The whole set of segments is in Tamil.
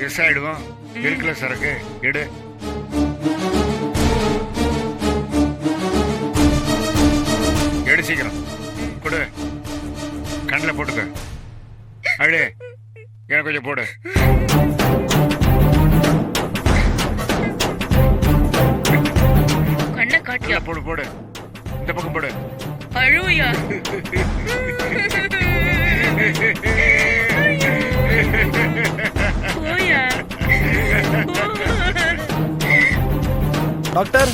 எஸ் ஆயிடுவோம். இருக்குல்ல சரக்கு, எடு. எடு சீக்கிரம் கொடு. கண்ணில் போட்டுக்க. அழு, எனக்கு கொஞ்சம் போடு. கண்ணை காட்டியா? போடு போடு, இந்த பக்கம் போடு. அழுவியா? போயா? டாக்டர்,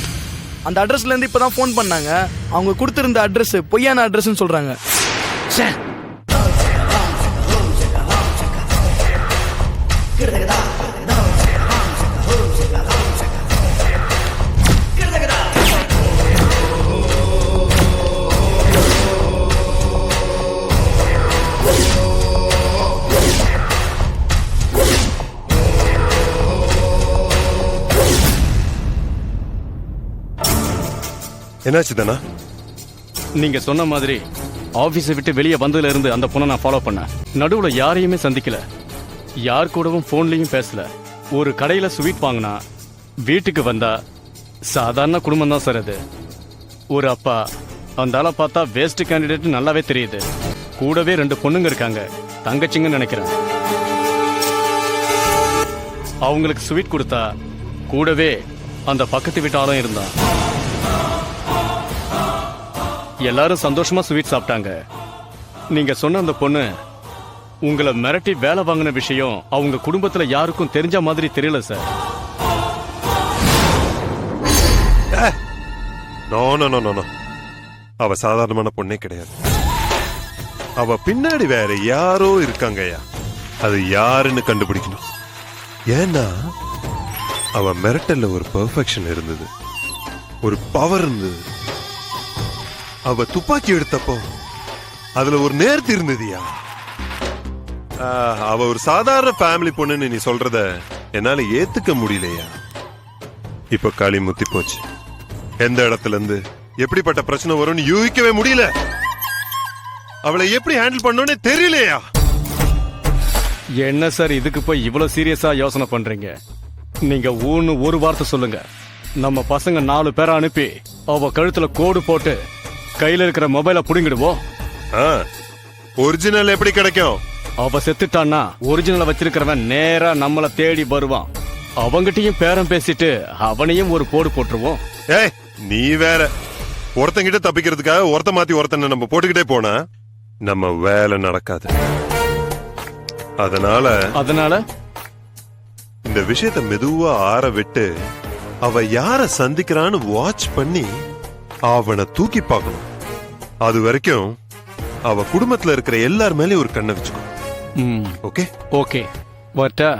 அந்த அட்ரஸ்ல இருந்து இப்பதான் ஃபோன் பண்ணாங்க. அவங்க கொடுத்திருந்த அட்ரஸ் பொய்யான அட்ரஸ்னு சொல்றாங்க. என்னாச்சு தானா? நீங்க சொன்ன மாதிரி ஆபீஸை விட்டு வெளியே வந்ததுல இருந்து அந்த பொண்ணை நான் ஃபாலோ பண்ணேன். நடுவுல யாரையுமே சந்திக்கல, யார் கூடவும் போன்லயும் பேசல. ஒரு கடையில ஸ்வீட் வாங்கினா வீட்டுக்கு வந்தா சாதாரண குடும்பம் தான் சார் அது. ஒரு அப்பா, அந்த ஆளை பார்த்தா வேஸ்ட் கேண்டிடேட் நல்லாவே தெரியுது. கூடவே 2 பொண்ணுங்க இருக்காங்க, தங்கச்சிங்கன்னு நினைக்கிறேன். அவங்களுக்கு ஸ்வீட் கொடுத்தா கூடவே அந்த பக்கத்து வீட்டு ஆளும் இருந்தான். எல்லாரும் சந்தோஷமா ஸ்வீட் சாப்பிட்டாங்க. நீங்க சொன்ன அந்த பொண்ணு உங்களை மிரட்டி வேலை வாங்கின விஷயம் அவங்க குடும்பத்துல யாருக்கும் தெரிஞ்ச மாதிரி தெரியல sir. No no no no, அவ சாதாரணமான பொண்ணே கிடையாது. அவ பின்னாடி வேற யாரோ இருக்காங்கய்யா. அது யாருன்னு கண்டுபிடிக்கணும். ஏன்னா அவ மிரட்டல்ல ஒரு பெர்ஃபெக்ஷன் இருந்தது, ஒரு பவர் இருந்தது. அவ துப்பாக்கி எடுத்தப்போ அதுல ஒரு நேர்த்தி இருந்ததுயா. அவ ஒரு சாதாரண ஃபேமிலி பொண்ணுன்னு நீ சொல்றத என்னால ஏத்துக்க முடியலையா. இப்ப களி முத்தி போச்சு. எந்த இடத்துல இருந்து எப்படிப்பட்ட பிரச்சனை வரும்னு யூகிக்கவே முடியல. அவளை எப்படி ஹேண்டில் பண்ணணும்னே தெரியலையா. என்ன சார் இதுக்கு போய் இவ்வளவு சீரியஸா யோசனை பண்றீங்க? நீங்க ஒரு வார்த்தை சொல்லுங்க, நம்ம பசங்க 4 பேரை அனுப்பி அவ கழுத்துல கோடு போட்டு கையில இருக்கிற மொபைல புடிங்கிடுவோம். ஒரிஜினல் எப்படி கிடைக்கும்? அவ செத்துட்டான்னா ஒரிஜினலை வச்சிருக்கிறவன் நேரா நம்மள தேடி வருவான். அவங்கிட்டையும் பேரம் பேசிட்டு அவனையும் ஒரு போடு போட்டுருவோம். ஏய், நீ வேற. ஒருத்தங்கிட்ட தப்பிக்கிறதுக்காக ஒருத்த மாத்தி ஒருத்தனை நம்ம போட்டுக்கிட்டே போனா நம்ம வேலை நடக்காது. அதனால இந்த விஷயத்தை மெதுவா ஆற விட்டு அவ யார சந்திக்கிறான்னு வாட்ச் பண்ணி அவனை தூக்கி பார்க்கணும். அது வரைக்கும் அவ குடும்பத்துல இருக்கிற எல்லார் மேலயும் ஒரு கண்ணை வச்சுக்கோ. ஓகே ஓகே வரட்டா?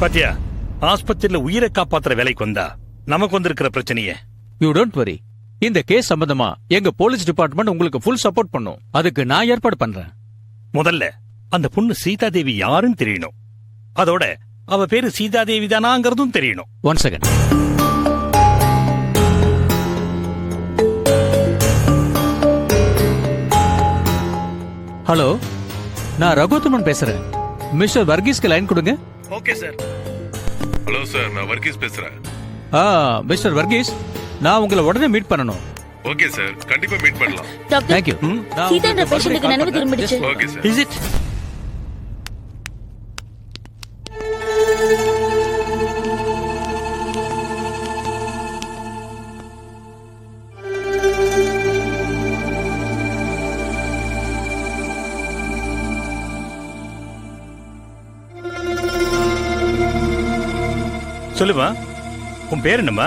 பாத்தியா, ஆஸ்பத்திரியில உயிரை காப்பாத்துற வேலைக்கு வந்தா நமக்கு வந்திருக்கிற பிரச்சனையே. You don't worry. இந்த கேஸ் சம்பந்தமா எங்க போலீஸ் டிபார்ட்மெண்ட் உங்களுக்கு ஃபுல் சப்போர்ட் பண்ணும். அதுக்கு நான் ஏற்பாடு பண்றேன். முதல்ல அந்த பொண்ணு சீதாதேவி யாருன்னு தெரியணும். அதோட அவ பேரு சீதாதேவி தானாங்கிறதும் தெரியணும். 1 செகண்ட். ஹலோ, நான் ரகுத்தமன் பேசுறேன். மிஸ்டர் வர்கீஸ்க்கு லைன் கொடுங்க. Okay sir. ஹலோ சார், நான் வர்கீஸ் பேசுறேன். மிஸ்டர் வர்கீஸ், நான் உங்களை உடனே மீட் பண்ணணும். ஓகே சார், கண்டிப்பா மீட் பண்ணலாம். Doctor, thank you. சீதா என்ற பேஷண்ட்டுக்கு நினைவு திரும்பிடுச்சு. Okay sir. Is it? சொல்லுமா, உன் பேர் என்னம்மா?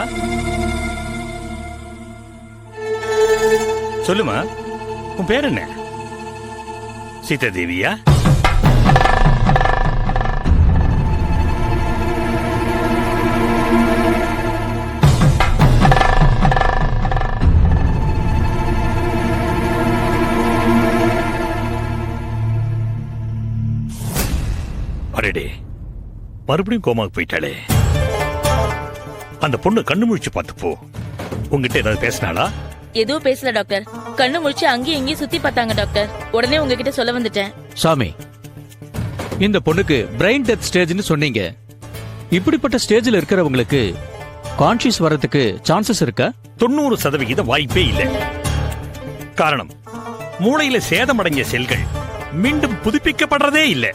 சொல்லுமா, உன் பேர் என்ன? சீதா தேவியா? அரடே, மறுபடியும் கோமாக்கு போயிட்டாளே. அந்த பொண்ணு கண்ணு முழிச்சு பார்த்துப்போ. உங்ககிட்ட ஏதாவது பேசினாளா? எதுவும் பேசல டாக்டர். கண்ணு முழிச்சு அங்கேயும் இங்கேயும் சுத்தி பார்த்தாங்க டாக்டர். உடனே உங்ககிட்ட சொல்ல வந்துட்டேன். சாமி, இந்த பொண்ணுக்கு பிரெயின் டெத் ஸ்டேஜ்னு சொன்னீங்க. இப்படிப்பட்ட ஸ்டேஜ்ல இருக்கிறவங்களுக்கு கான்ஷியஸ் வரதுக்கு சான்சஸ் இருக்கா? 90% வாய்ப்பே இல்லை. காரணம், மூளையில சேதமடைஞ்ச செல்கள் மீண்டும் புதுப்பிக்கப்படுறதே இல்லை.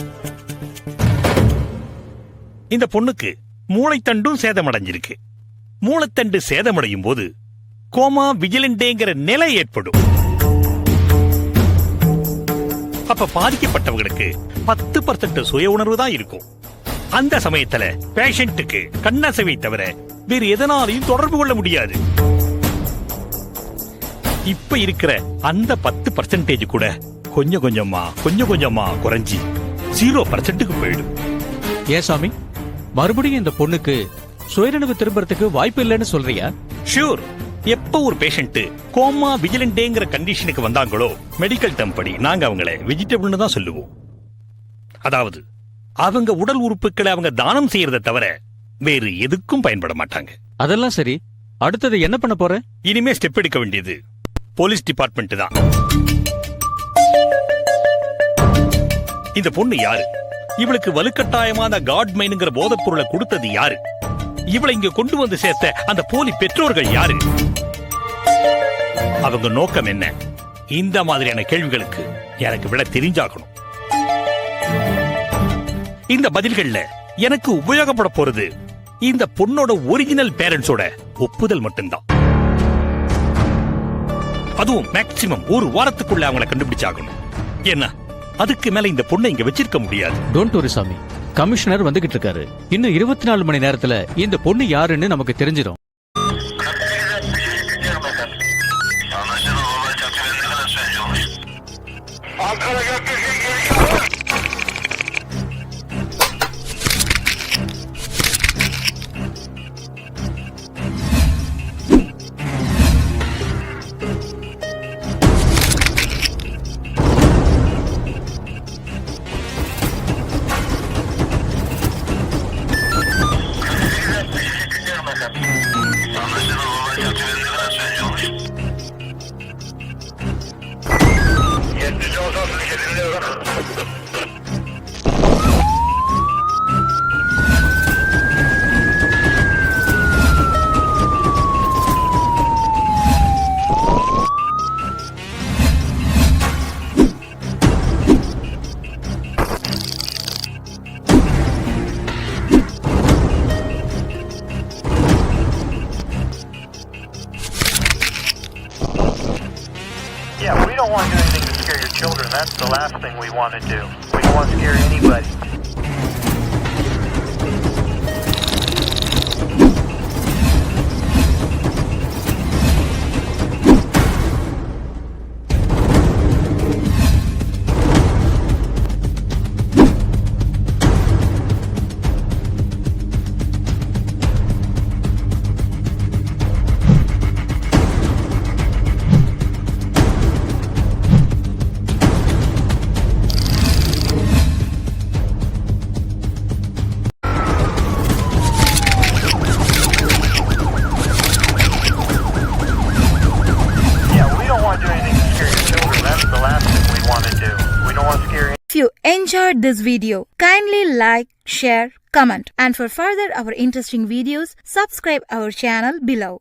இந்த பொண்ணுக்கு மூளைத்தண்டும் சேதமடைஞ்சிருக்கு. மூளைத்தண்டு சேதமடையும் போது கோமா விஜிலண்டேங்கிற நிலை ஏற்படும். அப்ப பாதிக்கப்பட்டவங்களுக்கு 10% சுய உணர்வு தான் இருக்கும். அந்த சமயத்துல பேஷண்ட்டுக்கு கண்ணசைவை தவிர வேறு எதனாலையும் தொடர்பு கொள்ள முடியாது. இப்ப இருக்கிற அந்த 10% கூட கொஞ்சம் கொஞ்சமா குறைஞ்சி 0%க்கு போயிடும். ஏன் சாமி, மறுபடியும் இந்த பொண்ணுக்கு சுயநினைவு திரும்பறதுக்கு வாய்ப்பு இல்லைன்னு சொல்றியா? ஷூர். எப்ப ஒரு பேஷண்ட் கோமா விஜிலண்டேங்கிற கண்டிஷனுக்கு வந்தாங்களோ, மெடிக்கல் டேர்ம் படி நாங்க அவங்கள வெஜிடபிள்னு தான் சொல்லுவோம். அதாவது அவங்க உடல் உறுப்புகளை அவங்க தானம் செய்யறதை தவிர வேறு எதுக்கும் பயன்பட மாட்டாங்க. அதெல்லாம் சரி, அடுத்தது என்ன பண்ண போற? இனிமே ஸ்டெப் எடுக்க வேண்டியது போலீஸ் டிபார்ட்மெண்ட் தான். இந்த பொண்ணு யாரு? இவளுக்கு வலுக்கட்டாயமான காட் மைனுங்கிற போதைப் பொருளை கொடுத்தது யாரு? இவளை இங்க கொண்டு வந்து சேர்த்த அந்த போலி பெற்றோர்கள் யாரு? அவங்க நோக்கம் என்ன? இந்த மாதிரியான கேள்விகளுக்கு எனக்கு விட தெரிஞ்சாகணும். இந்த பதில்கள்ல எனக்கு உபயோகப்பட போறது இந்த பொண்ணோட ஒரிஜினல் பேரண்ட்ஸோட ஒப்புதல் மட்டும்தான். அதுவும் மேக்சிமம் ஒரு வாரத்துக்குள்ள அவங்களை கண்டுபிடிச்சாகணும். என்ன, அதுக்கு மேல இந்த பொண்ணை இங்க வச்சிருக்க முடியாது. டோன்ட் வரி சாமி, கமிஷனர் வந்துகிட்டு இருக்காரு. இன்னும் 24 மணி நேரத்துல இந்த பொண்ணு யாருன்னு நமக்கு தெரிஞ்சிடும். Yeah, we don't want to do anything to scare your children. That's the last thing we want to do. We don't want to scare anybody. If you enjoyed this video, kindly like, share, comment, and for further our interesting videos, subscribe our channel below.